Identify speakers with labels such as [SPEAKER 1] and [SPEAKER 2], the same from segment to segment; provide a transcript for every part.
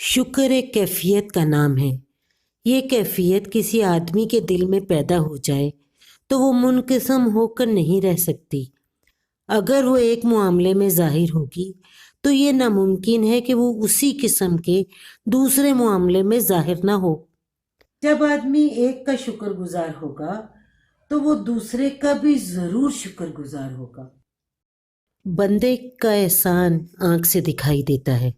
[SPEAKER 1] شکر ایک کیفیت کا نام ہے۔ یہ کیفیت کسی آدمی کے دل میں پیدا ہو جائے تو وہ منقسم ہو کر نہیں رہ سکتی۔ اگر وہ ایک معاملے میں ظاہر ہوگی تو یہ ناممکن ہے کہ وہ اسی قسم کے دوسرے معاملے میں ظاہر نہ ہو۔ جب آدمی ایک کا شکر گزار ہوگا تو وہ دوسرے کا بھی ضرور شکر گزار ہوگا۔ بندے کا احسان آنکھ سے دکھائی دیتا ہے،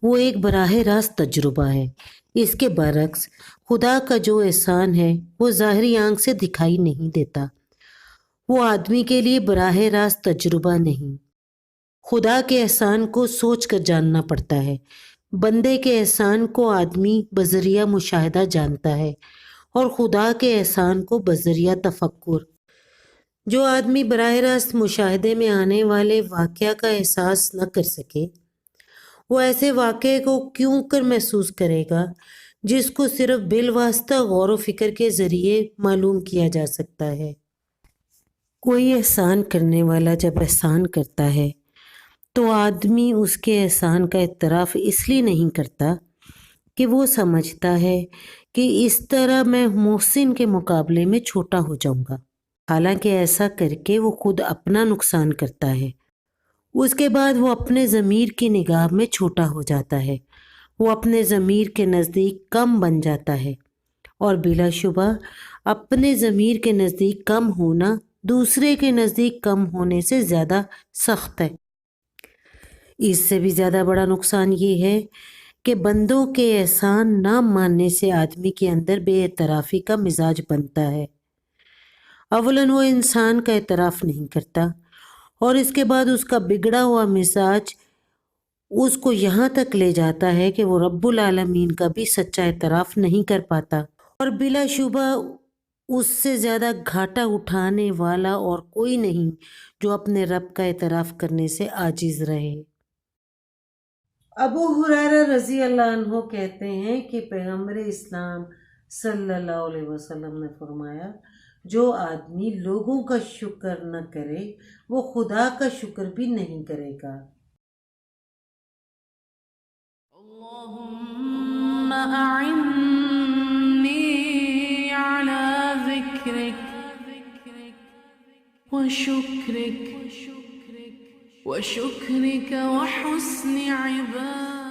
[SPEAKER 1] وہ ایک براہ راست تجربہ ہے۔ اس کے برعکس خدا کا جو احسان ہے وہ ظاہری آنکھ سے دکھائی نہیں دیتا، وہ آدمی کے لیے براہ راست تجربہ نہیں۔ خدا کے احسان کو سوچ کر جاننا پڑتا ہے، بندے کے احسان کو آدمی بذریعہ مشاہدہ جانتا ہے اور خدا کے احسان کو بذریعہ تفکر۔ جو آدمی براہ راست مشاہدے میں آنے والے واقعہ کا احساس نہ کر سکے، وہ ایسے واقعے کو کیوں کر محسوس کرے گا جس کو صرف بالواسطہ غور و فکر کے ذریعے معلوم کیا جا سکتا ہے۔ کوئی احسان کرنے والا جب احسان کرتا ہے تو آدمی اس کے احسان کا اعتراف اس لیے نہیں کرتا کہ وہ سمجھتا ہے کہ اس طرح میں محسن کے مقابلے میں چھوٹا ہو جاؤں گا، حالانکہ ایسا کر کے وہ خود اپنا نقصان کرتا ہے۔ اس کے بعد وہ اپنے ضمیر کی نگاہ میں چھوٹا ہو جاتا ہے، وہ اپنے ضمیر کے نزدیک کم بن جاتا ہے، اور بلا شبہ اپنے ضمیر کے نزدیک کم ہونا دوسرے کے نزدیک کم ہونے سے زیادہ سخت ہے۔ اس سے بھی زیادہ بڑا نقصان یہ ہے کہ بندوں کے احسان نہ ماننے سے آدمی کے اندر بے اعترافی کا مزاج بنتا ہے۔ اولاً وہ انسان کا اعتراف نہیں کرتا، اور اس کے بعد اس کا بگڑا ہوا مزاج اس کو یہاں تک لے جاتا ہے کہ وہ رب العالمین کا بھی سچا اعتراف نہیں کر پاتا، اور بلا شبہ اس سے زیادہ گھاٹا اٹھانے والا اور کوئی نہیں جو اپنے رب کا اعتراف کرنے سے عاجز رہے۔ ابو ہریرہ رضی اللہ عنہ کہتے ہیں کہ پیغمبر اسلام صلی اللہ علیہ وسلم نے فرمایا، جو آدمی لوگوں کا شکر نہ کرے وہ خدا کا شکر بھی نہیں کرے گا۔
[SPEAKER 2] اللہم اعنی علی ذکرک وشکرک وحسن عبادتک۔